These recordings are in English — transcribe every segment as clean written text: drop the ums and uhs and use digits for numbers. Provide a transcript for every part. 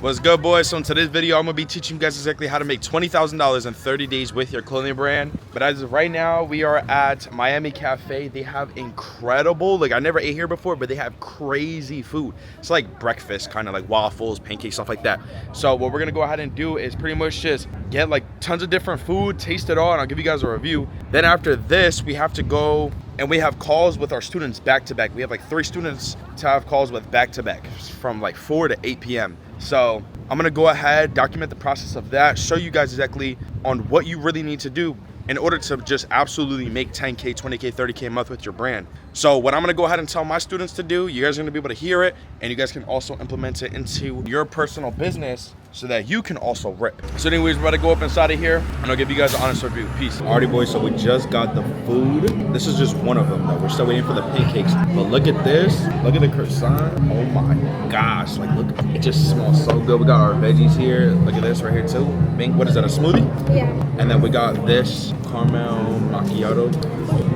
What's good, boys? So in today's video, I'm gonna be teaching you guys exactly how to make $20,000 in 30 days with your clothing brand. But as of right now, we are at Miami Cafe. They have incredible, like I never ate here before, but they have crazy food. It's like breakfast, kind of like waffles, pancakes, stuff like that. So what we're gonna go ahead and do is pretty much just get like tons of different food, taste it all, and I'll give you guys a review. Then after this, we have to go and we have calls with our students back to back. We have like 3 students to have calls with back to back from like 4 to 8 p.m. So I'm gonna go ahead, document the process of that, show you guys exactly on what you really need to do in order to just absolutely make 10K, 20K, 30K a month with your brand. So what I'm gonna go ahead and tell my students to do, you guys are gonna be able to hear it, and you guys can also implement it into your personal business so that you can also rip. So anyways, we're about to go up inside of here, and I'll give you guys an honest review. Peace. Alrighty, boys, so we just got the food. This is just one of them, though. We're still waiting for the pancakes. But look at this. Look at the croissant. Oh my gosh. Like, look, it just smells so good. We got our veggies here. Look at this right here, too. What is that, a smoothie? Yeah. And then we got this caramel macchiato.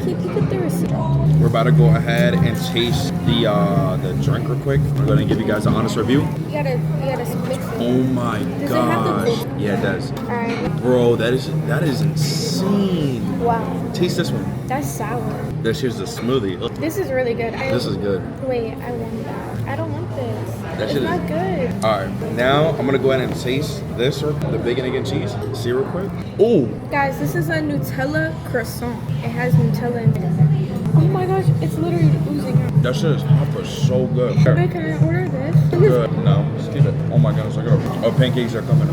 Can you get the receipt? We're about to go ahead and taste the drink real quick. We're gonna give you guys an honest review. You gotta mix it. Oh my Does gosh. it have the Yeah, it does. Alright. Bro, that is insane. Wow. Taste this one. That's sour. This here's the smoothie. This is really good. This is good. Wait, I want that. I don't want this. That It's shit not is good. Alright, now I'm gonna go ahead and taste this, the bacon, egg, and cheese. See real quick. Oh, Guys, this is a Nutella croissant. It has Nutella in it. Oh my gosh, it's literally oozing out. that shit is hot but so good. Wait, can I order this? Good. No, just keep it. Oh my goodness, I got oh, pancakes are coming.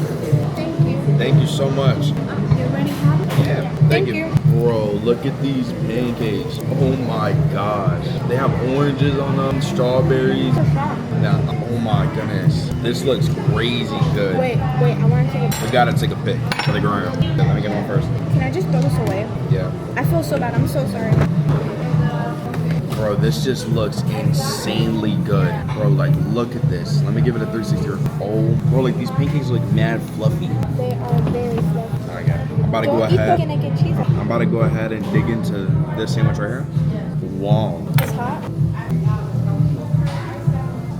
Thank you. Thank you so much. You already have it? Yeah, Thank you. Bro, look at these pancakes. Oh my gosh. They have oranges on them, strawberries. Now, oh my goodness. This looks crazy good. Wait, I want to take a We gotta take a pic for the ground. Let me get one first. Can I just throw this away? Yeah. I feel so bad. I'm so sorry. Bro, this just looks insanely good. Bro, like, look at this. Let me give it a 360. Oh, bro, like, these pancakes look mad fluffy. They are very fluffy. I got it. I'm about to go Don't eat ahead. bacon, egg, and cheese. I'm about to go ahead and dig into this sandwich right here. Wow. It's hot.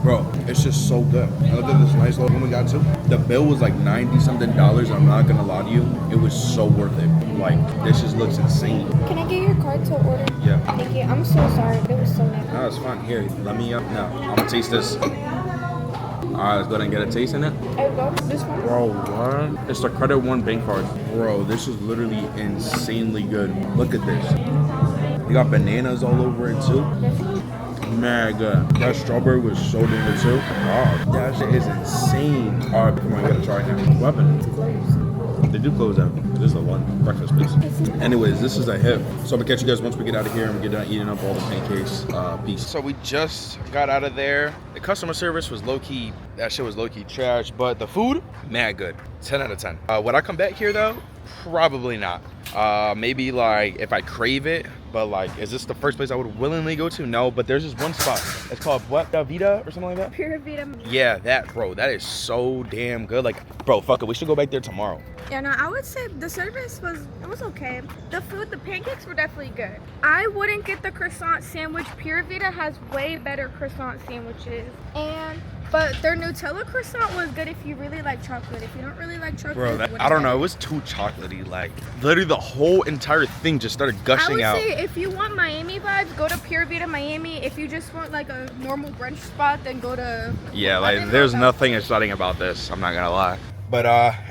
Bro, it's just so good. I looked at this nice little one we got too. The bill was like $90-something. I'm not gonna lie to you. It was so worth it. Like, this just looks insane. Can I get your card to order? Yeah. Thank you. I'm so sorry. It was so nice. No, it's fine. Here, let me, no, I'm gonna taste this. All right, let's go ahead and get a taste in it. I go this one. Bro, what? It's the Credit One bank card. Bro, this is literally insanely good. Look at this. You got bananas all over it too. Mad good. That strawberry was so damn good too. Wow, that shit is insane. All right, come on, we gotta try it now. What happened? They do close out. It is the one breakfast place. Anyways, this is a hit. So I'm gonna catch you guys once we get out of here and we get done eating up all the pancakes. Peace. So we just got out of there. The customer service was low-key, that shit was low-key trash, but the food, mad good. 10 out of 10. Would I come back here though? Probably not. Maybe like if I crave it, but like, is this the first place I would willingly go to? No, but there's this one spot. It's called what? Da Vida or something like that? Pura Vida. Yeah, that, bro, that is so damn good. Like, bro, fuck it, we should go back there tomorrow. Yeah, no, I would say the service was okay. The food, the pancakes were definitely good. I wouldn't get the croissant sandwich. Pura Vida has way better croissant sandwiches. But their Nutella croissant was good if you really like chocolate. If you don't really like chocolate, Bro, I don't know, it was too chocolatey. Like, literally the whole entire thing just started gushing out. I would say if you want Miami vibes, go to Pura Vida Miami. If you just want like a normal brunch spot, then go to... Yeah, like, there's nothing exciting about this, I'm not gonna lie. But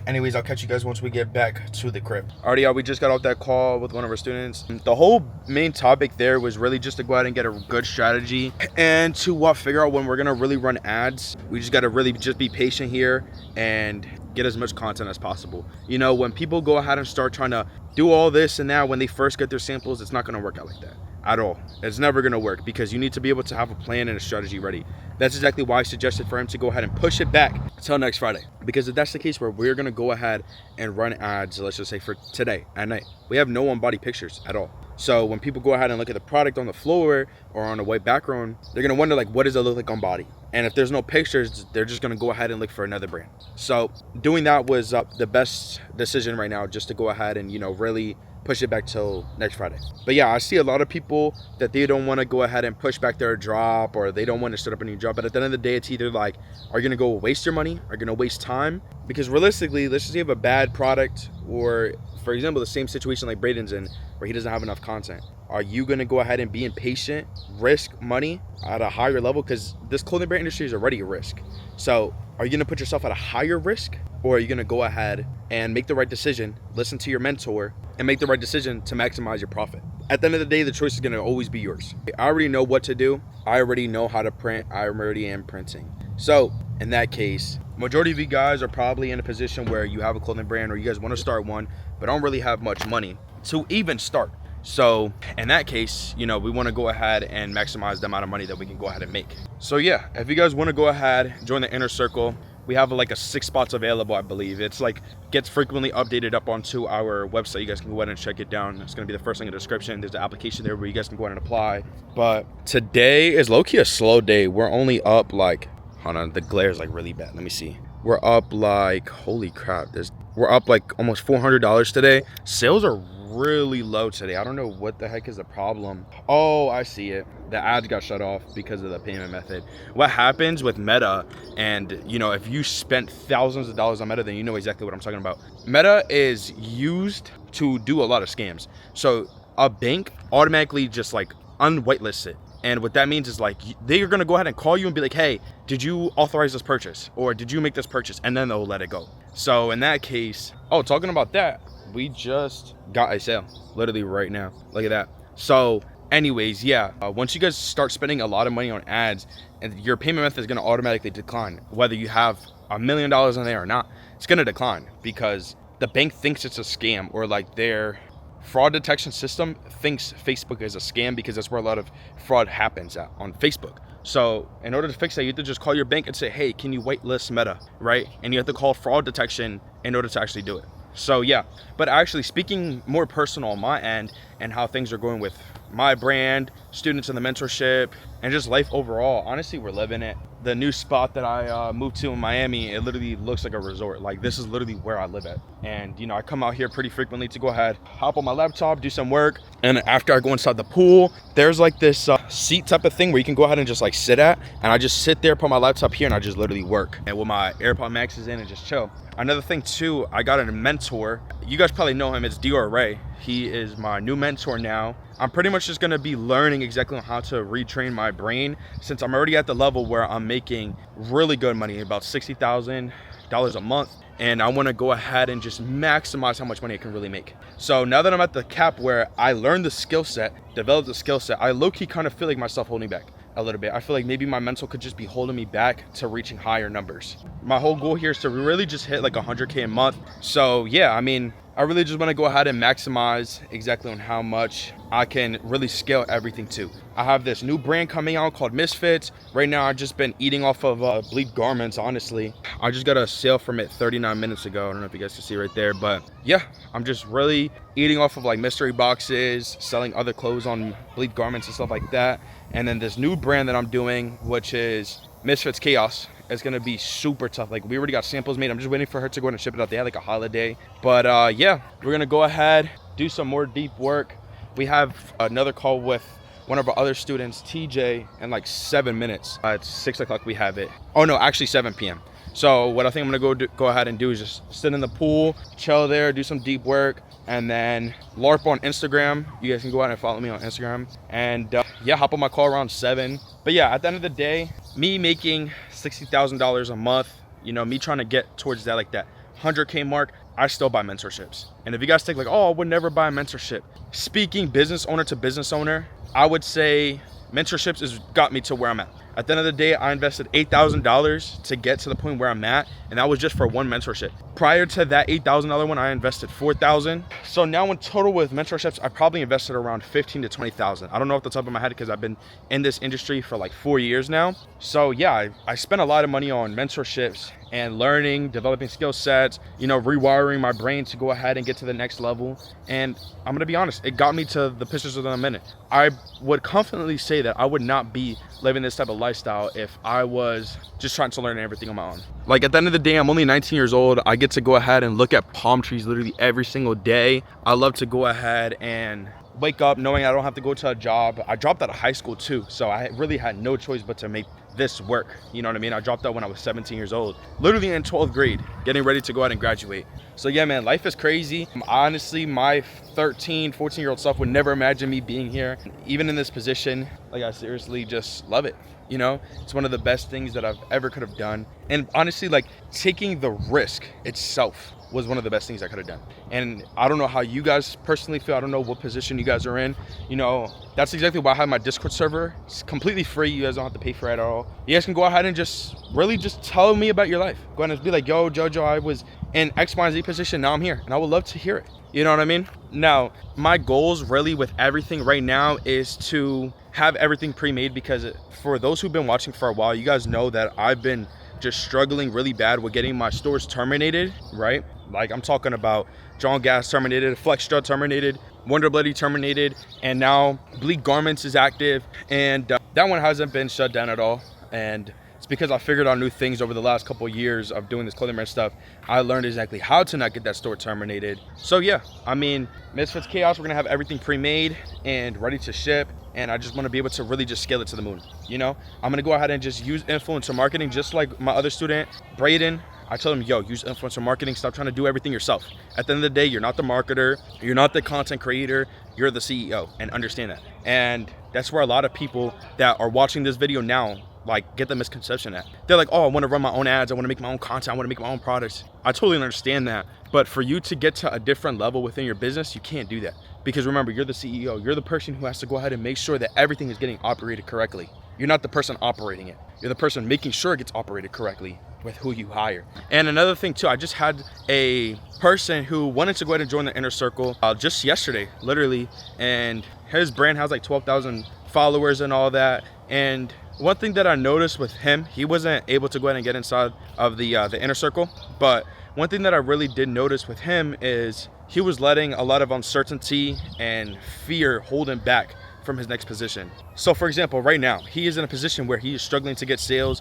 anyways, I'll catch you guys once we get back to the crib. Alrighty, y'all, we just got off that call with one of our students. The whole main topic there was really just to go ahead and get a good strategy and to figure out when we're gonna really run ads. We just gotta really just be patient here and get as much content as possible. You know, when people go ahead and start trying to do all this and that, when they first get their samples, it's not gonna work out like that at all. It's never gonna work because you need to be able to have a plan and a strategy ready. That's exactly why I suggested for him to go ahead and push it back until next Friday. Because if that's the case where we're gonna go ahead and run ads, let's just say for today at night, we have no on-body pictures at all. So when people go ahead and look at the product on the floor or on a white background, they're gonna wonder like, what does it look like on body? And if there's no pictures, they're just gonna go ahead and look for another brand. So doing that was the best decision right now, just to go ahead and, you know, really push it back till next Friday. But yeah, I see a lot of people that they don't want to go ahead and push back their drop, or they don't want to start up a new job. But at the end of the day, it's either like, are you gonna go waste your money? Are you gonna waste time? Because realistically, let's just say you have a bad product, or for example, the same situation like Braden's in, where he doesn't have enough content. Are you gonna go ahead and be impatient, risk money at a higher level? Because this clothing brand industry is already a risk. So are you gonna put yourself at a higher risk, or are you gonna go ahead and make the right decision, listen to your mentor, and make the right decision to maximize your profit? At the end of the day, the choice is gonna always be yours. I already know what to do. I already know how to print. I already am printing. So in that case, majority of you guys are probably in a position where you have a clothing brand, or you guys wanna start one, but don't really have much money to even start. So in that case, you know, we want to go ahead and maximize the amount of money that we can go ahead and make. So yeah, if you guys want to go ahead, join the inner circle, we have like 6 spots available, I believe. It's like gets frequently updated up onto our website. You guys can go ahead and check it down. It's going to be the first link in the description. There's an application there where you guys can go ahead and apply. But today is low-key a slow day. We're only up like, hold on, the glare is like really bad. Let me see. We're up like, holy crap, we're up like almost $400 today. Sales are really low today. I don't know what the heck is the problem. Oh, I see it. The ads got shut off because of the payment method. What happens with Meta, and you know, if you spent thousands of dollars on Meta, then you know exactly what I'm talking about. Meta is used to do a lot of scams. So a bank automatically just like unwhitelists it. And what that means is like, they're gonna go ahead and call you and be like, hey, did you authorize this purchase? Or did you make this purchase? And then they'll let it go. So in that case, oh, talking about that, we just got a sale literally right now. Look at that. So anyways, yeah, once you guys start spending a lot of money on ads, and your payment method is going to automatically decline, whether you have $1 million in there or not, it's going to decline because the bank thinks it's a scam, or like their fraud detection system thinks Facebook is a scam, because that's where a lot of fraud happens at, on Facebook. So in order to fix that, you have to just call your bank and say, hey, can you whitelist Meta, right? And you have to call fraud detection in order to actually do it. So yeah, but actually speaking more personal on my end and how things are going with my brand, students in the mentorship, and just life overall, honestly, we're living it. The new spot that I moved to in Miami, it literally looks like a resort. Like, this is literally where I live at. And you know, I come out here pretty frequently to go ahead, hop on my laptop, do some work. And after I go inside the pool, there's like this seat type of thing where you can go ahead and just like sit at. And I just sit there, put my laptop here, and I just literally work. And with my AirPod Maxes in and just chill. Another thing too, I got a mentor. You guys probably know him. It's Dior Ray. He is my new mentor now. I'm pretty much just gonna be learning exactly how to retrain my brain, since I'm already at the level where I'm making really good money, about $60,000 a month. And I wanna go ahead and just maximize how much money I can really make. So now that I'm at the cap where I learned the skill set, developed the skill set, I low-key kind of feel like myself holding back a little bit. I feel like maybe my mental could just be holding me back to reaching higher numbers. My whole goal here is to really just hit like 100K a month. So yeah, I mean, I really just want to go ahead and maximize exactly on how much I can really scale everything to. I have this new brand coming out called Misfits. Right now, I've just been eating off of Bleed Garments, honestly. I just got a sale from it 39 minutes ago. I don't know if you guys can see right there, but yeah, I'm just really eating off of like mystery boxes, selling other clothes on Bleed Garments and stuff like that. And then this new brand that I'm doing, which is Misfits Chaos, it's gonna be super tough. Like, we already got samples made. I'm just waiting for her to go ahead and ship it out. They had like a holiday. But yeah, we're gonna go ahead, do some more deep work. We have another call with one of our other students, TJ, in like 7 minutes. It's 6 o'clock we have it. Oh no, actually 7 p.m. So what I think I'm gonna go ahead and do is just sit in the pool, chill there, do some deep work, and then LARP on Instagram. You guys can go ahead and follow me on Instagram. And yeah, hop on my call around 7. But yeah, at the end of the day, me making $60,000 a month, you know, me trying to get towards that, like that 100K mark, I still buy mentorships. And if you guys think like, oh, I would never buy a mentorship. Speaking business owner to business owner, I would say mentorships has got me to where I'm at. At the end of the day, I invested $8,000 to get to the point where I'm at, and that was just for one mentorship. Prior to that $8,000 one, I invested $4,000. So now in total with mentorships, I probably invested around $15,000 to $20,000. I don't know off the top of my head because I've been in this industry for like 4 years now. So yeah, I spent a lot of money on mentorships and learning, developing skill sets, you know, rewiring my brain to go ahead and get to the next level. And I'm gonna be honest, it got me to the position that I'm in. I would confidently say that I would not be living this type of lifestyle if I was just trying to learn everything on my own. Like at the end of the day, I'm only 19 years old. I get to go ahead and look at palm trees literally every single day. I love to go ahead and wake up knowing I don't have to go to a job. I dropped out of high school too, so I really had no choice but to make this work. You know what I mean? I dropped out when I was 17 years old, literally in 12th grade, getting ready to go out and graduate. So yeah, man, life is crazy. Honestly, my 13, 14-year-old self would never imagine me being here, even in this position. Like I seriously just love it. You know, it's one of the best things that I've ever could have done. And honestly, like taking the risk itself was one of the best things I could have done. And I don't know how you guys personally feel. I don't know what position you guys are in. You know, that's exactly why I have my Discord server. It's completely free. You guys don't have to pay for it at all. You guys can go ahead and just really just tell me about your life. Go ahead and be like, yo, Jojo, I was in X, Y, and Z position. Now I'm here. And I would love to hear it. You know what I mean? Now, my goals really with everything right now is to have everything pre-made, because for those who've been watching for a while, you guys know that I've been just struggling really bad with getting my stores terminated, right? Like I'm talking about John Gas terminated, Flextra terminated, Wonder Bloody terminated, and now Bleak Garments is active, and that one hasn't been shut down at all. And it's because I figured out new things over the last couple of years of doing this clothing brand stuff. I learned exactly how to not get that store terminated. So yeah, I mean, Misfits Chaos, we're gonna have everything pre-made and ready to ship. And I just want to be able to really just scale it to the moon. You know, I'm going to go ahead and just use influencer marketing, just like my other student, Braden. I tell him, yo, use influencer marketing. Stop trying to do everything yourself. At the end of the day, you're not the marketer. You're not the content creator. You're the CEO, and understand that. And that's where a lot of people that are watching this video now, like, get the misconception at. They're like, oh, I want to run my own ads. I want to make my own content. I want to make my own products. I totally understand that. But for you to get to a different level within your business, you can't do that. Because remember, you're the CEO. You're the person who has to go ahead and make sure that everything is getting operated correctly. You're not the person operating it. You're the person making sure it gets operated correctly with who you hire. And another thing too, I just had a person who wanted to go ahead and join the inner circle just yesterday, literally. And his brand has like 12,000 followers and all that. And one thing that I noticed with him, he wasn't able to go ahead and get inside of the inner circle. But one thing that I really did notice with him is he was letting a lot of uncertainty and fear hold him back from his next position. So for example, right now, he is in a position where he is struggling to get sales.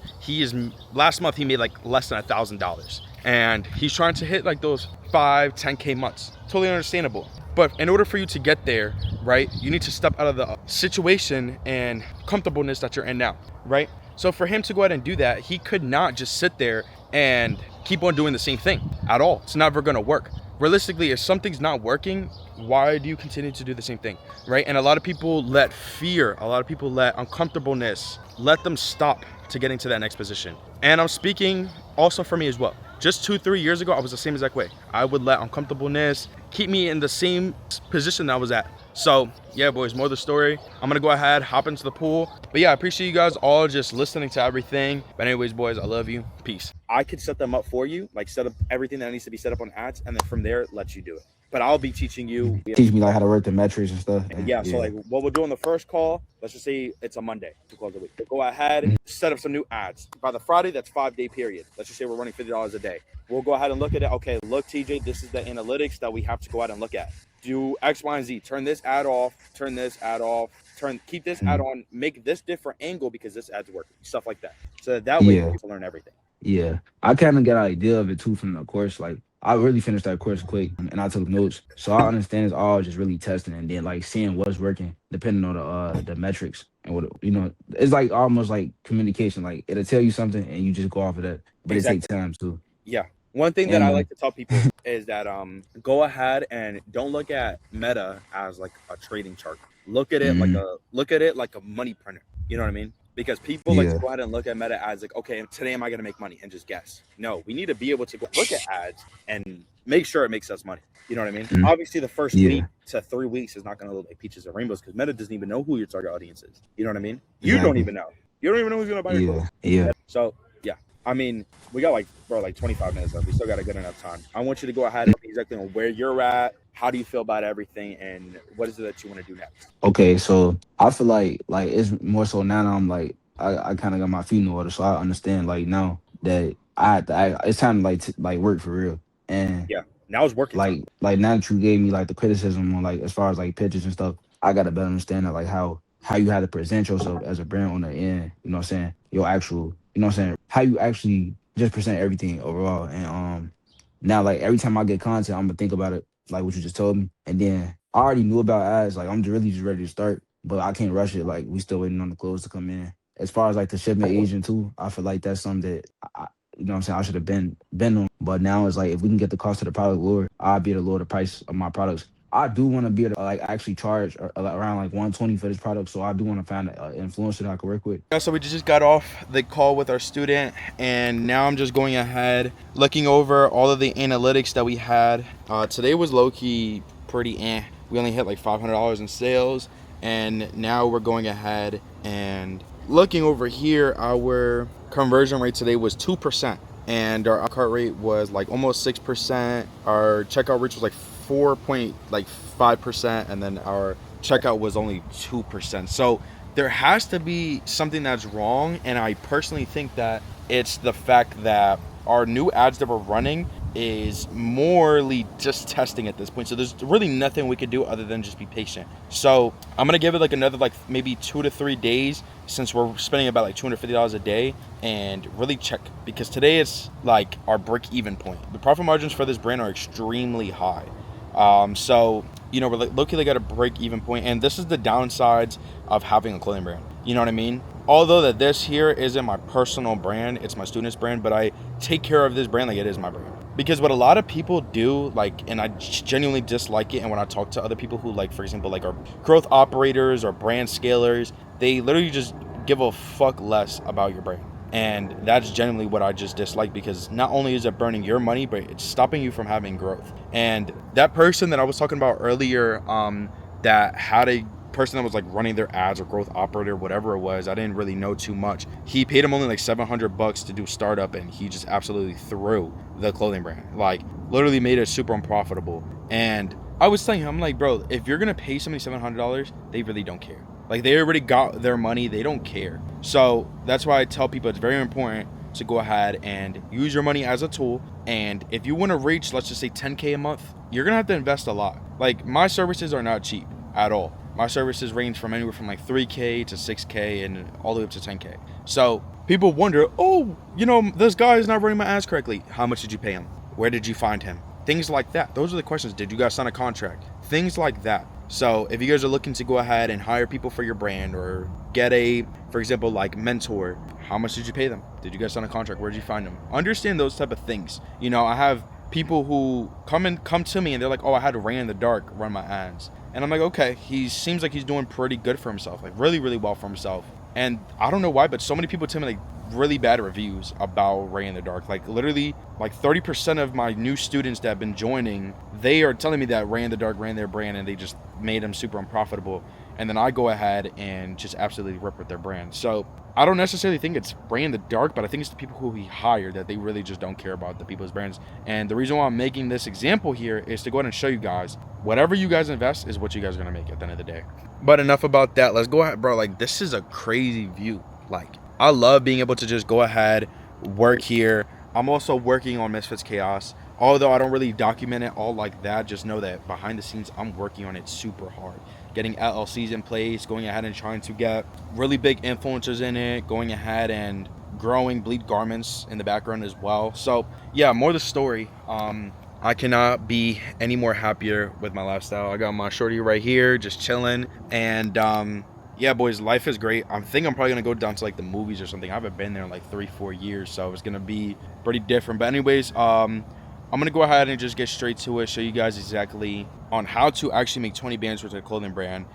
Last month, he made like less than $1,000. And he's trying to hit like those 5, 10K months. Totally understandable. But in order for you to get there, right, you need to step out of the situation and comfortableness that you're in now, right? So for him to go ahead and do that, he could not just sit there and keep on doing the same thing at all. It's never gonna work. Realistically, if something's not working, why do you continue to do the same thing, right? And a lot of people let fear, a lot of people let uncomfortableness, let them stop to getting to that next position. And I'm speaking also for me as well. Just 2-3 years ago, I was the same exact way. I would let uncomfortableness keep me in the same position that I was at. So yeah, boys, more of the story. I'm gonna go ahead, hop into the pool. But yeah, I appreciate you guys all just listening to everything. But anyways, boys, I love you. Peace. I could set them up for you, like set up everything that needs to be set up on ads, and then from there, let you do it. But I'll be teaching you. Teach me like how to work the metrics and stuff. Yeah, so like what we'll do on the first call, let's just say it's a Monday to close the week. We'll go ahead, set up some new ads. By the Friday, that's 5-day period. Let's just say we're running $50 a day. We'll go ahead and look at it. Okay, look, TJ, this is the analytics that we have to go ahead and look at. Do X, Y, and Z. Turn this ad off. Turn this ad off. Keep this ad on. Make this different angle because this ad's working. Stuff like that. So that way you can learn everything. Yeah, I kind of got an idea of it too from the course. Like I really finished that course quick, and I took notes, so I understand it's all just really testing and then like seeing what's working, depending on the metrics and what it's like almost like communication. Like it'll tell you something and you just go off of that, but it takes time too. Yeah. One thing that I like to tell people is that go ahead and don't look at Meta as like a trading chart. Look at it like a money printer. You know what I mean? Because people like to go ahead and look at Meta as like, okay, today am I going to make money, and just guess. No, we need to be able to go look at ads and make sure it makes us money. You know what I mean? Obviously, the first week to 3 weeks is not going to look like peaches and rainbows because Meta doesn't even know who your target audience is. You know what I mean? You don't even know. You don't even know who's going to buy your clothes. Yeah. So, yeah. I mean, we got like 25 minutes left. We still got a good enough time. I want you to go ahead and exactly on where you're at. How do you feel about everything, and what is it that you want to do next? Okay, so I feel like it's more so now I'm like I kind of got my feet in order, so I understand like now that I have to it's time to like work for real. And yeah, now it's working. Like now that you gave me like the criticism on like as far as like pictures and stuff, I got a better understanding of like how how you have to present yourself as a brand on the end. You know what I'm saying? Your actual, you know what I'm saying? How you actually just present everything overall. And now like every time I get content, I'm gonna think about it like what you just told me. And then I already knew about ads. Like I'm really just ready to start, but I can't rush it. Like we still waiting on the clothes to come in. As far as like the shipment agent too, I feel like that's something that you know what I'm saying, I should have been on. But now it's like if we can get the cost of the product lower, I'll be able to lower the price of my products. I do want to be able to like actually charge around like 120 for this product. So I do want to find an influencer that I can work with. Yeah, so we just got off the call with our student, and now I'm just going ahead looking over all of the analytics that we had. Today was low-key pretty we only hit like $500 in sales, and now we're going ahead and looking over here. Our conversion rate today was 2%, and our cart rate was like almost 6%. Our checkout reach was like 4.5%, and then our checkout was only 2%. So there has to be something that's wrong, and I personally think that it's the fact that our new ads that we're running is morely just testing at this point. So there's really nothing we could do other than just be patient. So I'm gonna give it like another like maybe 2 to 3 days, since we're spending about like $250 a day, and really check, because today it's like our break-even point. The profit margins for this brand are extremely high. So you know, we're like looking at a break-even point, and this is the downsides of having a clothing brand. You know what I mean? Although that this here isn't my personal brand, it's my student's brand, but I take care of this brand like it is my brand. Because what a lot of people do, like, and I genuinely dislike it, and when I talk to other people who, like, for example, like, are growth operators or brand scalers, they literally just give a fuck less about your brand. And that's genuinely what I just dislike, because not only is it burning your money, but it's stopping you from having growth. And that person that I was talking about earlier, that had a person that was like running their ads or growth operator, whatever it was, I didn't really know too much. He paid him only like $700 to do startup, and he just absolutely threw the clothing brand, like literally made it super unprofitable. And I was telling him, I'm like, bro, if you're gonna pay somebody $700, they really don't care. Like, they already got their money, they don't care. So that's why I tell people it's very important to go ahead and use your money as a tool. And if you want to reach, let's just say 10K a month, you're gonna have to invest a lot. Like, my services are not cheap at all. My services range from anywhere from like 3K to 6K and all the way up to 10K. So people wonder, oh, you know, this guy is not running my ads correctly. How much did you pay him? Where did you find him? Things like that. Those are the questions. Did you guys sign a contract? Things like that. So if you guys are looking to go ahead and hire people for your brand, or get a, for example, like mentor, how much did you pay them? Did you guys sign a contract? Where did you find them? Understand those type of things. You know, I have people who come to me and they're like, oh, I had Ray in the Dark run my ads. And I'm like, okay, he seems like he's doing pretty good for himself, like really, really well for himself. And I don't know why, but so many people tell me like really bad reviews about Ray in the Dark. Like literally like 30% of my new students that have been joining, they are telling me that Ray in the Dark ran their brand and they just made them super unprofitable. And then I go ahead and just absolutely rip with their brand. So I don't necessarily think it's Ray in the Dark, but I think it's the people who he hired that they really just don't care about the people's brands. And the reason why I'm making this example here is to go ahead and show you guys, whatever you guys invest is what you guys are going to make at the end of the day. But enough about that. Let's go ahead, bro. Like, this is a crazy view. Like, I love being able to just go ahead, work here. I'm also working on Misfits Chaos. Although I don't really document it all like that, just know that behind the scenes, I'm working on it super hard. Getting LLCs in place, going ahead and trying to get really big influencers in it, going ahead and growing Bleed Garments in the background as well. So yeah, more the story. I cannot be any more happier with my lifestyle. I got my shorty right here, just chilling. And yeah, boys, life is great. I think I'm probably gonna go down to like the movies or something. I haven't been there in like 3-4 years, so it's gonna be pretty different. But anyways, I'm gonna go ahead and just get straight to it, show you guys exactly on how to actually make 20 bands with a clothing brand.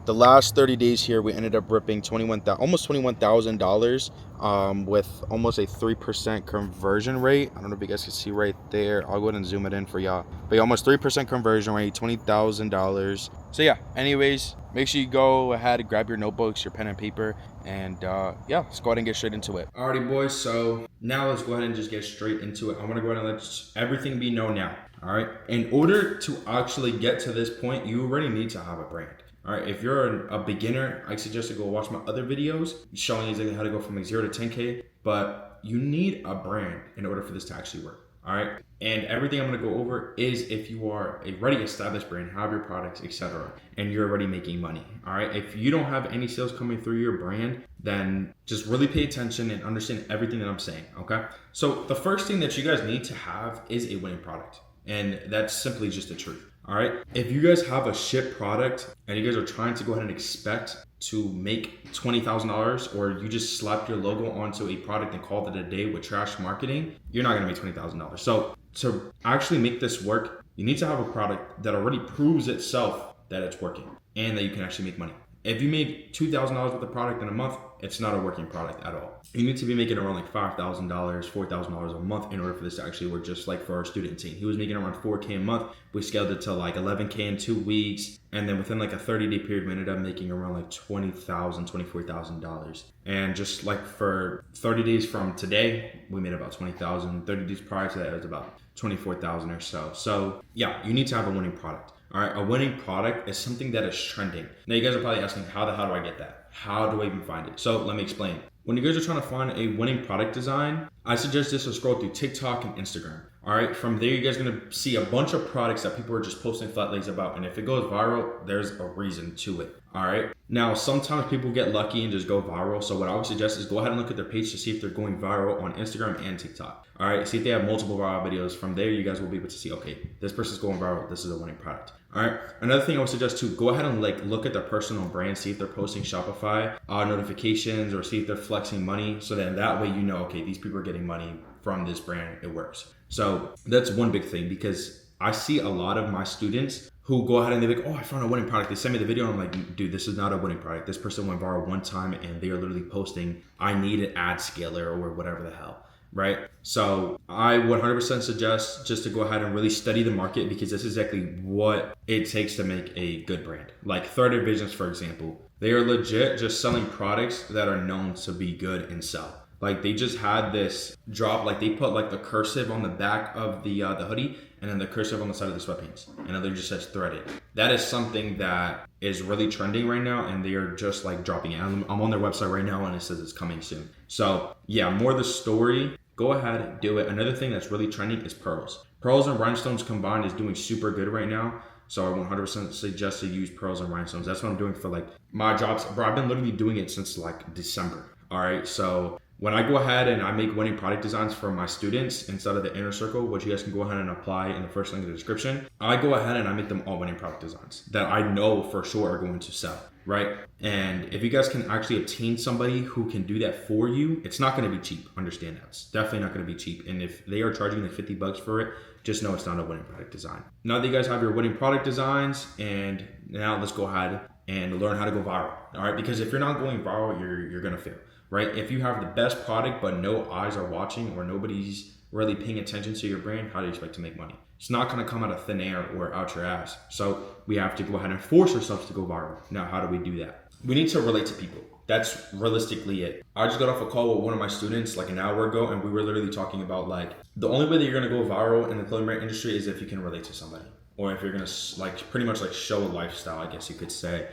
The last 30 days here, we ended up ripping almost $21,000 with almost a 3% conversion rate. I don't know if you guys can see right there. I'll go ahead and zoom it in for y'all. But yeah, almost 3% conversion rate, $20,000. So yeah, anyways, make sure you go ahead and grab your notebooks, your pen and paper, and yeah, let's go ahead and get straight into it. Alrighty, boys, so now let's go ahead and just get straight into it. I want to go ahead and let everything be known now. All right, in order to actually get to this point, you already need to have a brand. All right, if you're a beginner, I suggest to go watch my other videos showing you exactly how to go from like 0 to 10K, but you need a brand in order for this to actually work. All right. And everything I'm going to go over is if you are a already established brand, have your products, etc., and you're already making money. All right. If you don't have any sales coming through your brand, then just really pay attention and understand everything that I'm saying. Okay. So the first thing that you guys need to have is a winning product. And that's simply just the truth. All right. If you guys have a shit product and you guys are trying to go ahead and expect to make $20,000, or you just slapped your logo onto a product and called it a day with trash marketing, you're not going to make $20,000. So to actually make this work, you need to have a product that already proves itself that it's working and that you can actually make money. If you made $2,000 with a product in a month, it's not a working product at all. You need to be making around like $5,000, $4,000 a month in order for this to actually work, just like for our student team. He was making around $4K a month. We scaled it to like $11K in 2 weeks. And then within like a 30-day period, we ended up making around like $20,000, $24,000. And just like for 30 days from today, we made about $20,000. 30 days prior to that, it was about $24,000 or so. So yeah, you need to have a winning product. All right, a winning product is something that is trending. Now you guys are probably asking, how do I get that? How do I even find it? So let me explain. When you guys are trying to find a winning product design, I suggest just to scroll through TikTok and Instagram. All right, from there, you guys are gonna see a bunch of products that people are just posting flat lays about. And if it goes viral, there's a reason to it. All right. Now, sometimes people get lucky and just go viral. So what I would suggest is go ahead and look at their page to see if they're going viral on Instagram and TikTok. All right. See if they have multiple viral videos. From there, you guys will be able to see, okay, this person's going viral. This is a winning product. All right. Another thing I would suggest too, go ahead and like look at their personal brand, see if they're posting Shopify notifications, or see if they're flexing money. So then that way, you know, okay, these people are getting money from this brand. It works. So that's one big thing, because I see a lot of my students who go ahead and they're like, oh, I found a winning product. They send me the video and I'm like, dude, this is not a winning product. This person went viral one time and they are literally posting, I need an ad scaler or whatever the hell, right? So I 100% suggest just to go ahead and really study the market, because this is exactly what it takes to make a good brand. Like Third Visions, for example, they are legit just selling products that are known to be good and sell. Like they just had this drop, like they put like the cursive on the back of the hoodie and then the cursive on the side of the sweatpants, and then it just says threaded. That is something that is really trending right now, and they are just like dropping it. I'm on their website right now and it says it's coming soon. So yeah, more the story, go ahead and do it. Another thing that's really trending is pearls. Pearls and rhinestones combined is doing super good right now. So I 100% suggest to use pearls and rhinestones. That's what I'm doing for like my jobs. Bro, I've been literally doing it since like December. All right, so when I go ahead and I make winning product designs for my students inside of the inner circle, which you guys can go ahead and apply in the first link in the description, I go ahead and I make them all winning product designs that I know for sure are going to sell, right? And if you guys can actually obtain somebody who can do that for you, it's not going to be cheap. Understand that. It's definitely not going to be cheap. And if they are charging like $50 for it, just know it's not a winning product design. Now that you guys have your winning product designs, and now let's go ahead and learn how to go viral, all right? Because if you're not going viral, you're going to fail. Right? If you have the best product, but no eyes are watching or nobody's really paying attention to your brand, how do you expect to make money? It's not going to come out of thin air or out your ass. So we have to go ahead and force ourselves to go viral. Now, how do we do that? We need to relate to people. That's realistically it. I just got off a call with one of my students like an hour ago, and we were literally talking about like the only way that you're going to go viral in the clothing brand industry is if you can relate to somebody, or if you're going to like pretty much like show a lifestyle, I guess you could say.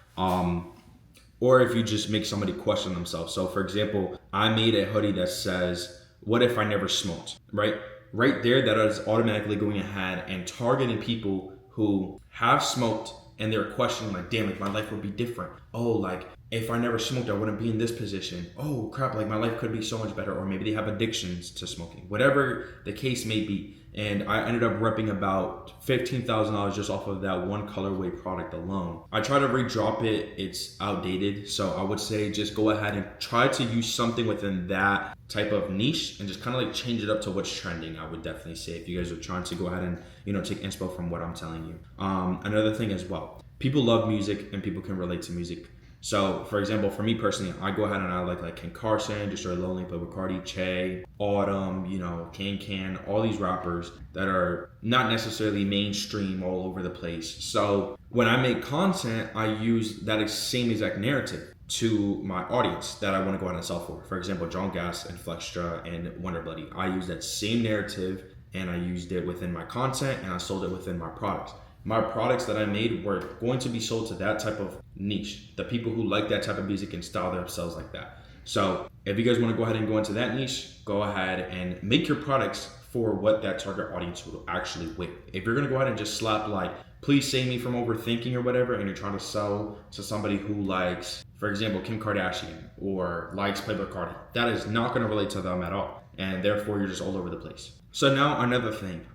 Or if you just make somebody question themselves. So for example, I made a hoodie that says, what if I never smoked, right? Right there, that is automatically going ahead and targeting people who have smoked and they're questioning like, damn, like my life would be different. Oh, like if I never smoked, I wouldn't be in this position. Oh crap, like my life could be so much better. Or maybe they have addictions to smoking, whatever the case may be. And I ended up repping about $15,000 just off of that one colorway product alone. I try to redrop it, it's outdated. So I would say just go ahead and try to use something within that type of niche and just kind of like change it up to what's trending. I would definitely say, if you guys are trying to go ahead and, you know, take inspo from what I'm telling you. Another thing as well, people love music and people can relate to music. So, for example, for me personally, I go ahead and I like Ken Carson, Destroy Lonely, Playboi Carti, Che, Autumn, you know, Can, all these rappers that are not necessarily mainstream all over the place. So when I make content, I use that same exact narrative to my audience that I want to go ahead and sell for. For example, John Gass and Flextra and Wonder Bloody. I use that same narrative and I used it within my content and I sold it within my products. My products that I made were going to be sold to that type of niche, the people who like that type of music and style themselves like that. So if you guys want to go ahead and go into that niche, go ahead and make your products for what that target audience will actually weigh. If you're gonna go ahead and just slap like, please save me from overthinking or whatever, and you're trying to sell to somebody who likes, for example, Kim Kardashian or likes Playboy Cardi, that is not gonna relate to them at all. And therefore you're just all over the place. So now another thing,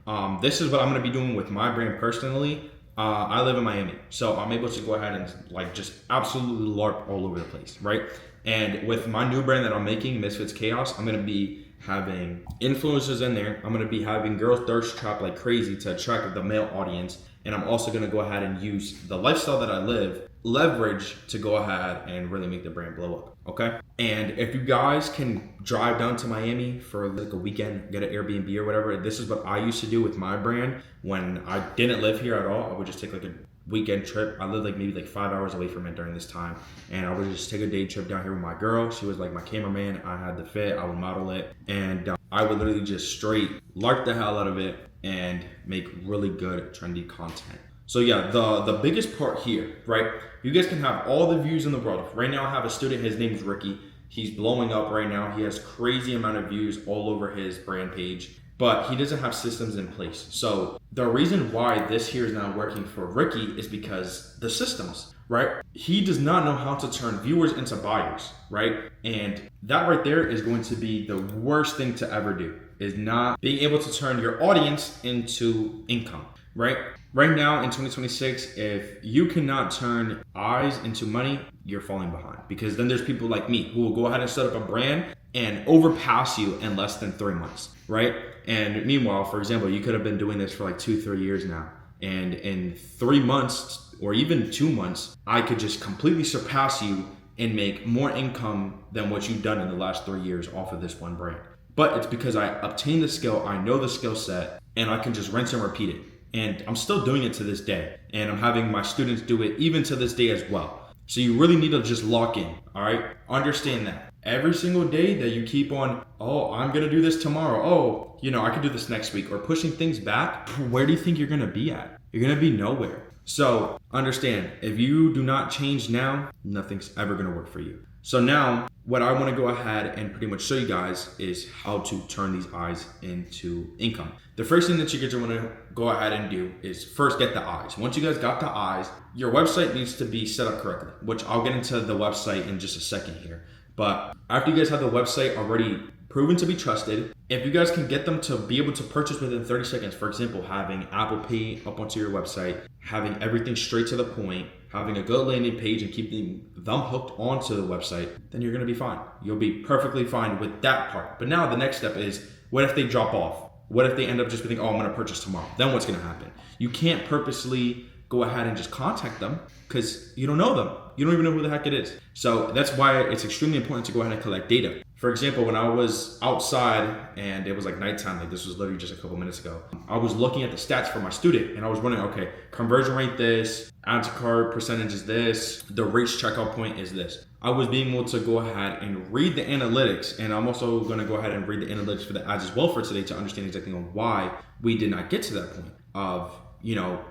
this is what I'm gonna be doing with my brand personally. I live in Miami, so I'm able to go ahead and like just absolutely LARP all over the place, right? And with my new brand that I'm making, Misfits Chaos, I'm gonna be having influencers in there. I'm gonna be having girls thirst trap like crazy to attract the male audience. And I'm also gonna go ahead and use the lifestyle that I live, leverage to go ahead and really make the brand blow up, okay? And if you guys can drive down to Miami for like a weekend, get an Airbnb or whatever, this is what I used to do with my brand when I didn't live here at all. I would just take like a weekend trip. I lived like maybe like 5 hours away from it during this time. And I would just take a day trip down here with my girl. She was like my cameraman. I had the fit, I would model it. And I would literally just straight LARP the hell out of it and make really good trendy content. So yeah, the biggest part here, right? You guys can have all the views in the world. Right now I have a student, his name's Ricky. He's blowing up right now. He has crazy amount of views all over his brand page, but he doesn't have systems in place. So the reason why this here is not working for Ricky is because the systems, right? He does not know how to turn viewers into buyers, right? And that right there is going to be the worst thing to ever do, is not being able to turn your audience into income, right? Right now in 2026, if you cannot turn eyes into money, you're falling behind, because then there's people like me who will go ahead and set up a brand and overpass you in less than 3 months, right? And meanwhile, for example, you could have been doing this for like 2-3 years now. And in 3 months or even 2 months, I could just completely surpass you and make more income than what you've done in the last 3 years off of this one brand. But it's because I obtained the skill, I know the skill set, and I can just rinse and repeat it. And I'm still doing it to this day. And I'm having my students do it even to this day as well. So you really need to just lock in, all right? Understand that. Every single day that you keep on, oh, I'm gonna do this tomorrow. Oh, I could do this next week, or pushing things back, where do you think you're gonna be at? You're gonna be nowhere. So understand, if you do not change now, nothing's ever gonna work for you. So now what I want to go ahead and pretty much show you guys is how to turn these eyes into income. The first thing that you guys want to go ahead and do is first get the eyes. Once you guys got the eyes, your website needs to be set up correctly, which I'll get into the website in just a second here. But after you guys have the website already proven to be trusted, if you guys can get them to be able to purchase within 30 seconds, for example, having Apple Pay up onto your website, having everything straight to the point, having a good landing page and keeping them hooked onto the website, then you're gonna be fine. You'll be perfectly fine with that part. But now the next step is, what if they drop off? What if they end up just thinking, oh, I'm gonna purchase tomorrow? Then what's gonna happen? You can't purposely go ahead and just contact them because you don't know them. You don't even know who the heck it is. So that's why it's extremely important to go ahead and collect data. For example, when I was outside and it was like nighttime, like this was literally just a couple minutes ago, I was looking at the stats for my student and I was wondering, okay, conversion rate this, add to cart percentage is this, the rates checkout point is this. I was being able to go ahead and read the analytics, and I'm also gonna go ahead and read the analytics for the ads as well for today to understand exactly on why we did not get to that point of,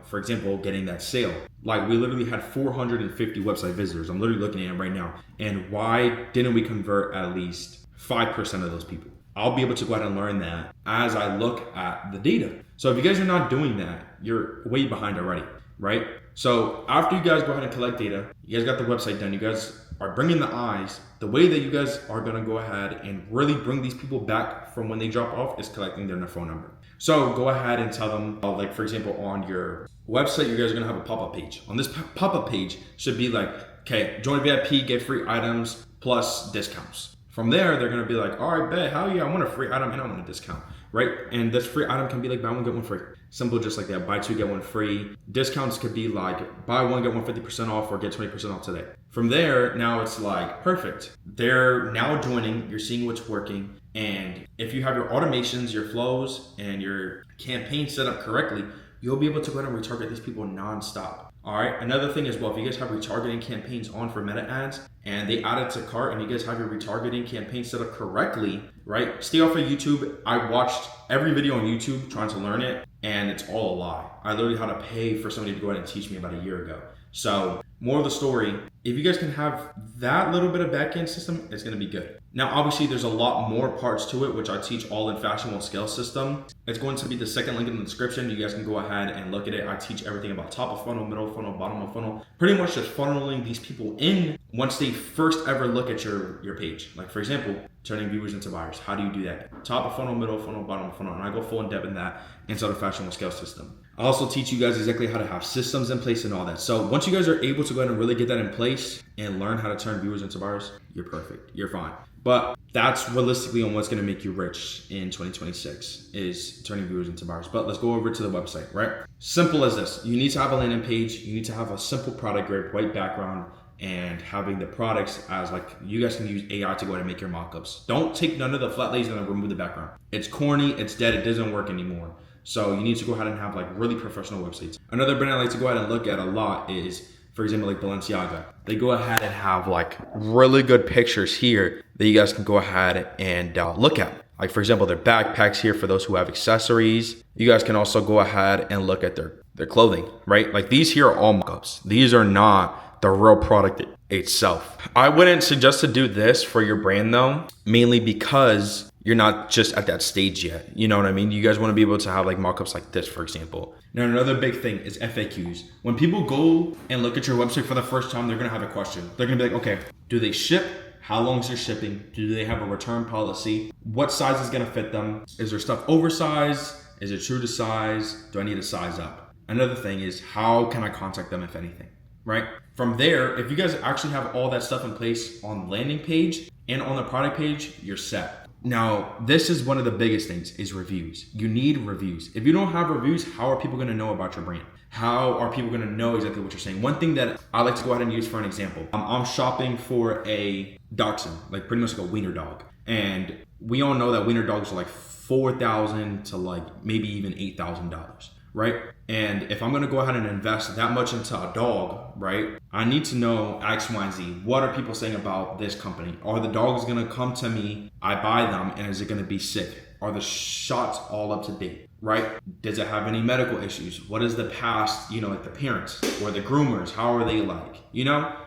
for example, getting that sale. Like we literally had 450 website visitors. I'm literally looking at it right now. And why didn't we convert at least 5% of those people? I'll be able to go ahead and learn that as I look at the data. So if you guys are not doing that, you're way behind already, right? So after you guys go ahead and collect data, you guys got the website done, you guys are bringing the eyes, the way that you guys are gonna go ahead and really bring these people back from when they drop off is collecting their phone number. So go ahead and tell them, like for example, on your website, you guys are gonna have a pop-up page. On this pop-up page should be like, okay, join VIP, get free items plus discounts. From there, they're gonna be like, all right, bet, hell yeah, I want a free item and I want a discount, right? And this free item can be like buy one, get one free. Simple, just like that, buy two, get one free. Discounts could be like buy one, get one 50% off or get 20% off today. From there, now it's like, perfect. They're now joining, you're seeing what's working. And if you have your automations, your flows, and your campaign set up correctly, you'll be able to go ahead and retarget these people nonstop. All right, another thing as well, if you guys have retargeting campaigns on for meta ads and they add it to cart and you guys have your retargeting campaign set up correctly, right? Stay off of YouTube. I watched every video on YouTube trying to learn it and it's all a lie. I literally had to pay for somebody to go ahead and teach me about a year ago. So Moral of the story, if you guys can have that little bit of back-end system, it's going to be good. Now, obviously, there's a lot more parts to it, which I teach all in Fashionable Scale System. It's going to be the second link in the description. You guys can go ahead and look at it. I teach everything about top of funnel, middle of funnel, bottom of funnel. Pretty much just funneling these people in once they first ever look at your page. Like, for example, turning viewers into buyers. How do you do that? Top of funnel, middle of funnel, bottom of funnel. And I go full in depth in that inside of Fashionable Scale System. I also teach you guys exactly how to have systems in place and all that. So once you guys are able to go ahead and really get that in place and learn how to turn viewers into buyers, you're perfect. You're fine. But that's realistically on what's going to make you rich in 2026 is turning viewers into buyers. But let's go over to the website, right? Simple as this. You need to have a landing page. You need to have a simple product grid, white background, and having the products as like, you guys can use AI to go ahead and make your mockups. Don't take none of the flat lays and then remove the background. It's corny. It's dead. It doesn't work anymore. So you need to go ahead and have like really professional websites. Another brand I like to go ahead and look at a lot is, for example, like Balenciaga. They go ahead and have like really good pictures here that you guys can go ahead and look at. Like, for example, their backpacks here for those who have accessories. You guys can also go ahead and look at their clothing, right? Like these here are all mockups. These are not the real product itself. I wouldn't suggest to do this for your brand though, mainly because you're not just at that stage yet. You know what I mean? You guys want to be able to have like mockups like this, for example. Now, another big thing is FAQs. When people go and look at your website for the first time, they're going to have a question. They're going to be like, okay, do they ship? How long is their shipping? Do they have a return policy? What size is going to fit them? Is their stuff oversized? Is it true to size? Do I need to size up? Another thing is, how can I contact them if anything, right? From there, if you guys actually have all that stuff in place on the landing page and on the product page, you're set. Now, this is one of the biggest things is reviews. You need reviews. If you don't have reviews, how are people going to know about your brand? How are people going to know exactly what you're saying? One thing that I like to go ahead and use for an example, I'm shopping for a dachshund, like pretty much like a wiener dog. And we all know that wiener dogs are like $4,000 to like maybe even $8,000, right? And if I'm going to go ahead and invest that much into a dog, right, I need to know X, Y, and Z. What are people saying about this company? Are the dogs going to come to me, I buy them, and is it going to be sick? Are the shots all up to date, right? Does it have any medical issues? What is the past, like the parents or the groomers? How are they like,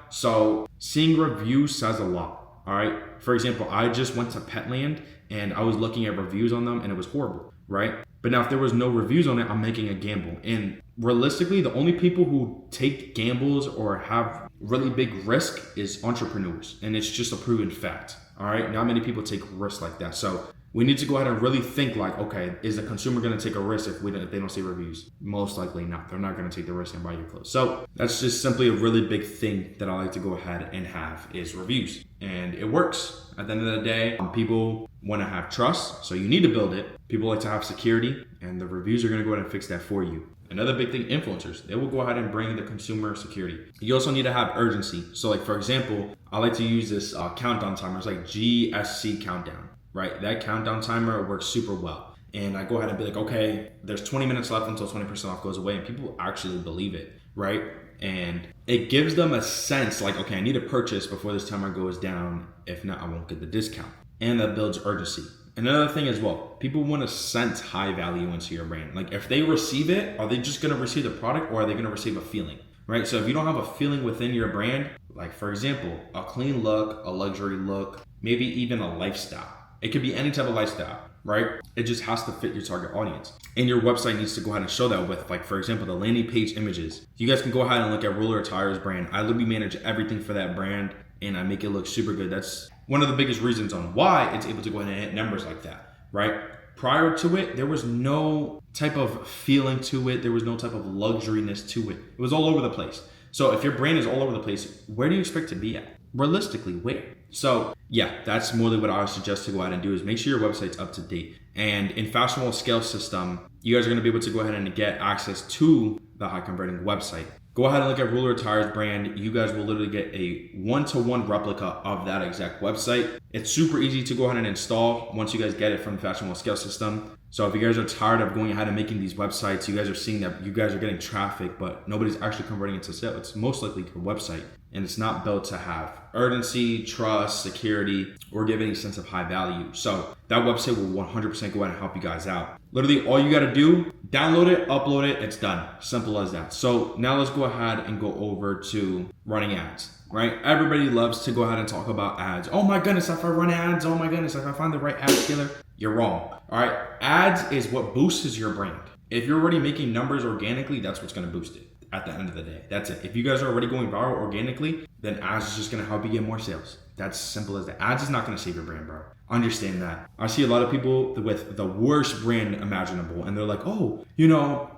So seeing reviews says a lot, all right? For example, I just went to Petland and I was looking at reviews on them and it was horrible, right? But now if there was no reviews on it, I'm making a gamble. And realistically, the only people who take gambles or have really big risk is entrepreneurs. And it's just a proven fact. All right. Not many people take risks like that. So we need to go ahead and really think like, okay, is the consumer going to take a risk if they don't see reviews? Most likely not. They're not going to take the risk and buy your clothes. So that's just simply a really big thing that I like to go ahead and have is reviews. And it works. At the end of the day, people want to have trust. So you need to build it. People like to have security, and the reviews are going to go ahead and fix that for you. Another big thing, influencers. They will go ahead and bring the consumer security. You also need to have urgency. So like, for example, I like to use this countdown timer. It's like GSC countdown, right? That countdown timer works super well. And I go ahead and be like, okay, there's 20 minutes left until 20% off goes away. And people actually believe it, right? And it gives them a sense like, okay, I need to purchase before this timer goes down. If not, I won't get the discount. And that builds urgency. Another thing as well, people want to sense high value into your brand. Like if they receive it, are they just going to receive the product or are they going to receive a feeling, right? So if you don't have a feeling within your brand, like for example, a clean look, a luxury look, maybe even a lifestyle. It could be any type of lifestyle, right? It just has to fit your target audience. And your website needs to go ahead and show that with, like, for example, the landing page images. You guys can go ahead and look at Ruler Attires brand. I literally manage everything for that brand and I make it look super good. That's one of the biggest reasons on why it's able to go ahead and hit numbers like that, right? Prior to it, there was no type of feeling to it. There was no type of luxuriness to it. It was all over the place. So if your brand is all over the place, where do you expect to be at? Realistically, where? So yeah, that's more than what I would suggest to go ahead and do is make sure your website's up to date. And in Fashionable Scale System, you guys are going to be able to go ahead and get access to the high converting website. Go ahead and look at Ruler Attires brand. You guys will literally get a one-to-one replica of that exact website. It's super easy to go ahead and install once you guys get it from the Fashionable Scale System. So if you guys are tired of going ahead and making these websites, you guys are seeing that you guys are getting traffic, but nobody's actually converting into sale. It's most likely your website, and it's not built to have urgency, trust, security, or give any sense of high value. So that website will 100% go ahead and help you guys out. Literally all you got to do, Download it, upload it, it's done. Simple as that. So now let's go ahead and go over to running ads, right? Everybody loves to go ahead and talk about ads. Oh my goodness, if I run ads, oh my goodness, if I find the right ad scaler, you're wrong. All right, ads is what boosts your brand. If you're already making numbers organically, that's what's gonna boost it at the end of the day. That's it. If you guys are already going viral organically, then ads is just gonna help you get more sales. That's simple as that. Ads is not gonna save your brand, bro. Understand that. I see a lot of people with the worst brand imaginable, and they're like, oh,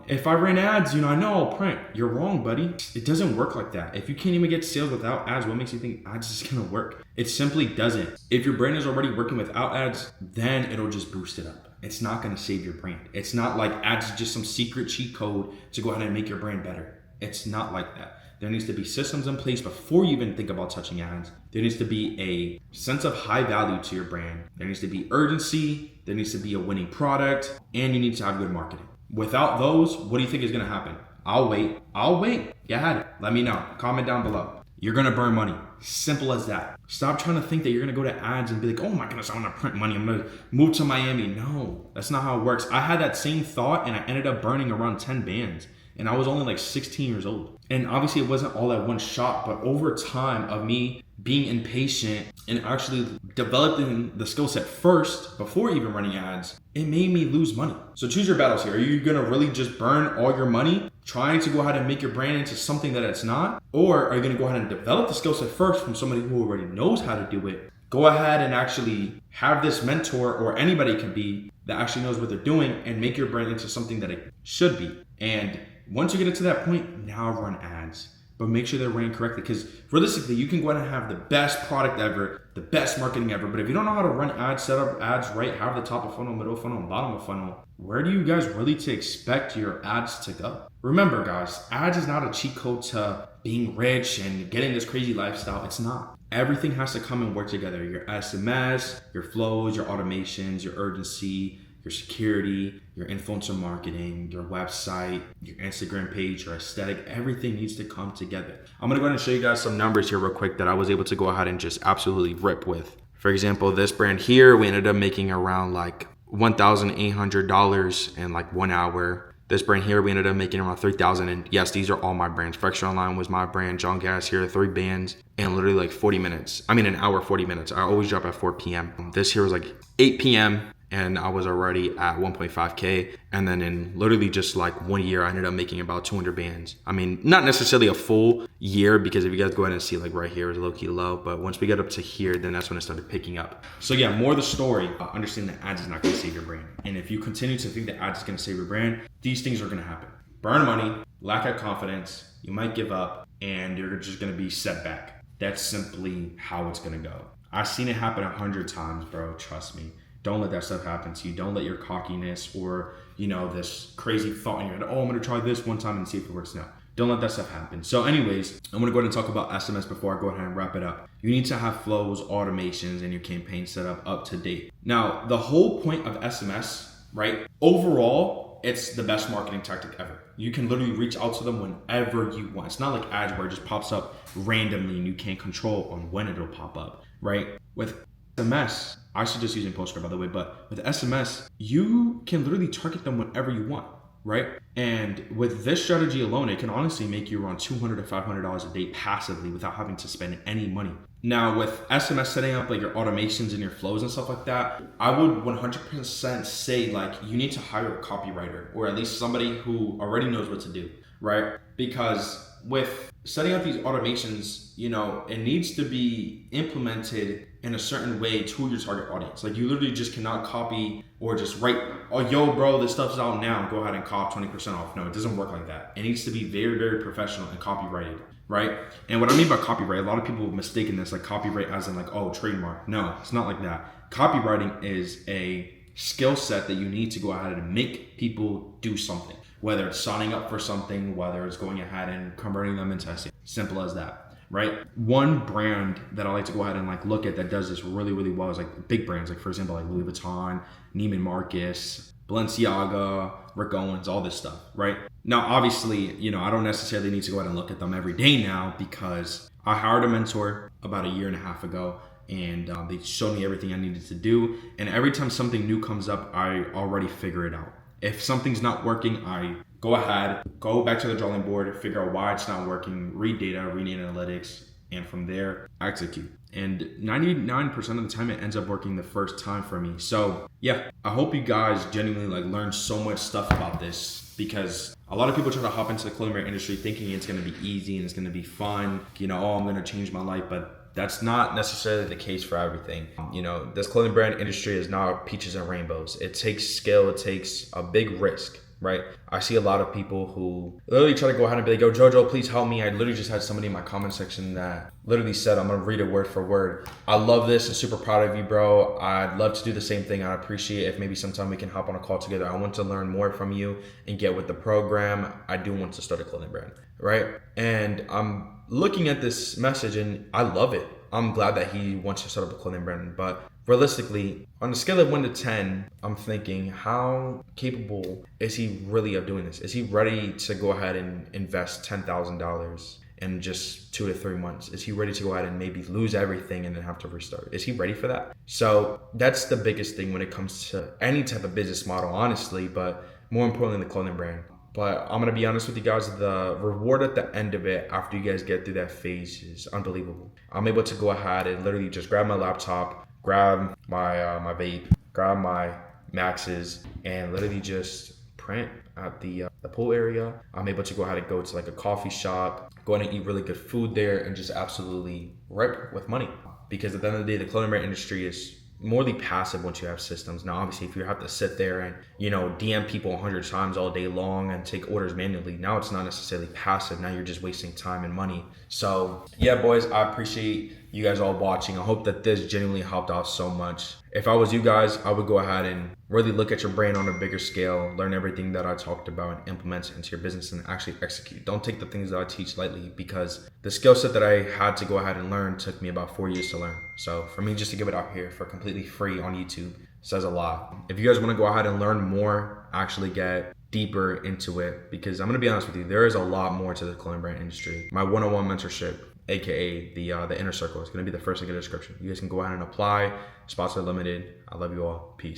if I ran ads, I know I'll print. You're wrong, buddy. It doesn't work like that. If you can't even get sales without ads, what makes you think ads is gonna work? It simply doesn't. If your brand is already working without ads, then it'll just boost it up. It's not gonna save your brand. It's not like ads is just some secret cheat code to go ahead and make your brand better. It's not like that. There needs to be systems in place before you even think about touching ads. There needs to be a sense of high value to your brand. There needs to be urgency. There needs to be a winning product, and you need to have good marketing. Without those, what do you think is gonna happen? I'll wait. Go ahead. Let me know. Comment down below. You're gonna burn money. Simple as that. Stop trying to think that you're gonna go to ads and be like, oh my goodness, I'm gonna print money. I'm gonna move to Miami. No, that's not how it works. I had that same thought, and I ended up burning around 10 bands. And I was only like 16 years old. And obviously it wasn't all at one shot, but over time of me being impatient and actually developing the skill set first before even running ads, it made me lose money. So choose your battles here. Are you gonna really just burn all your money trying to go ahead and make your brand into something that it's not? Or are you gonna go ahead and develop the skill set first from somebody who already knows how to do it? Go ahead and actually have this mentor, or anybody can be, that actually knows what they're doing, and make your brand into something that it should be. And once you get it to that point, now run ads, but make sure they're ran correctly, because realistically, you can go ahead and have the best product ever, the best marketing ever, but if you don't know how to run ads, set up ads right, have the top of funnel, middle of funnel, and bottom of funnel, where do you guys really to expect your ads to go? Remember guys, ads is not a cheat code to being rich and getting this crazy lifestyle. It's not. Everything has to come and work together. Your SMS, your flows, your automations, your urgency, your security, your influencer marketing, your website, your Instagram page, your aesthetic, everything needs to come together. I'm gonna go ahead and show you guys some numbers here real quick that I was able to go ahead and just absolutely rip with. For example, this brand here, we ended up making around like $1,800 in like 1 hour. This brand here, we ended up making around $3,000. And yes, these are all my brands. Fresh Online was my brand. John Gas here, 3 bands, and literally like 40 minutes. I mean, an hour, 40 minutes. I always drop at 4 p.m. This here was like 8 p.m. and I was already at 1.5K. And then in literally just like 1 year, I ended up making about 200 bands. I mean, not necessarily a full year, because if you guys go ahead and see, like right here is low key low, but once we get up to here, then that's when it started picking up. So yeah, more of the story, understand that ads is not gonna save your brand. And if you continue to think that ads is gonna save your brand, these things are gonna happen. Burn money, lack of confidence, you might give up, and you're just gonna be set back. That's simply how it's gonna go. I've seen it happen 100 times, bro, trust me. Don't let that stuff happen to you. Don't let your cockiness or, this crazy thought in your head, oh, I'm gonna try this one time and see if it works. No, don't let that stuff happen. So anyways, I'm gonna go ahead and talk about SMS before I go ahead and wrap it up. You need to have flows, automations, and your campaign set up to date. Now, the whole point of SMS, right? Overall, it's the best marketing tactic ever. You can literally reach out to them whenever you want. It's not like ads where it just pops up randomly and you can't control on when it'll pop up, right? With SMS, I suggest using Postcard, by the way, but with SMS, you can literally target them whenever you want, right? And with this strategy alone, it can honestly make you around $200 to $500 a day passively without having to spend any money. Now with SMS, setting up like your automations and your flows and stuff like that, I would 100% say like you need to hire a copywriter, or at least somebody who already knows what to do, right? Because with setting up these automations, it needs to be implemented in a certain way to your target audience. Like you literally just cannot copy or just write, oh, yo, bro, this stuff's out now, go ahead and cop 20% off. No, it doesn't work like that. It needs to be very, very professional and copyrighted, right? And what I mean by copyright, a lot of people mistake this like copyright as in like, oh, trademark. No, it's not like that. Copywriting is a skill set that you need to go ahead and make people do something, whether it's signing up for something, whether it's going ahead and converting them into SEO. Simple as that. Right? One brand that I like to go ahead and like look at that does this really, really well is like big brands, like for example, like Louis Vuitton, Neiman Marcus, Balenciaga, Rick Owens, all this stuff, right? Now, obviously, I don't necessarily need to go ahead and look at them every day now, because I hired a mentor about 1.5 years ago, and they showed me everything I needed to do. And every time something new comes up, I already figure it out. If something's not working, I go ahead, go back to the drawing board, figure out why it's not working, read data, read analytics, and from there, execute. And 99% of the time, it ends up working the first time for me. So yeah, I hope you guys genuinely like learn so much stuff about this, because a lot of people try to hop into the clothing brand industry thinking it's going to be easy and it's going to be fun. You know, oh, I'm going to change my life, but that's not necessarily the case for everything. You know, this clothing brand industry is not peaches and rainbows. It takes skill. It takes a big risk, right? I see a lot of people who literally try to go ahead and be like, yo, Jojo, please help me. I literally just had somebody in my comment section that literally said, I'm going to read it word for word. I love this. I'm super proud of you, bro. I'd love to do the same thing. I'd appreciate if maybe sometime we can hop on a call together. I want to learn more from you and get with the program. I do want to start a clothing brand, right? And I'm looking at this message and I love it. I'm glad that he wants to start up a clothing brand, but realistically, on a scale of 1 to 10, I'm thinking, how capable is he really of doing this? Is he ready to go ahead and invest $10,000 in just 2 to 3 months? Is he ready to go ahead and maybe lose everything and then have to restart? Is he ready for that? So that's the biggest thing when it comes to any type of business model, honestly, but more importantly, the clothing brand. But I'm going to be honest with you guys, the reward at the end of it, after you guys get through that phase, is unbelievable. I'm able to go ahead and literally just grab my laptop, grab my my vape, grab my Maxes, and literally just print at the pool area. I'm able to go ahead and go to like a coffee shop, go ahead and eat really good food there, and just absolutely rip with money. Because at the end of the day, the clothing brand industry is morely passive once you have systems. Now, obviously, if you have to sit there and, you know, DM people 100 times all day long and take orders manually, now it's not necessarily passive. Now you're just wasting time and money. So yeah, boys, I appreciate you guys all watching. I hope that this genuinely helped out so much. If I was you guys, I would go ahead and really look at your brand on a bigger scale, learn everything that I talked about and implement it into your business and actually execute. Don't take the things that I teach lightly, because the skill set that I had to go ahead and learn took me about 4 years to learn. So for me just to give it out here for completely free on YouTube says a lot. If you guys want to go ahead and learn more, actually get deeper into it, because I'm going to be honest with you, there is a lot more to the clothing brand industry. My one-on-one mentorship, aka the Inner Circle, is going to be the first link in the description. You guys can go ahead and apply. Spots are limited. I love you all. Peace.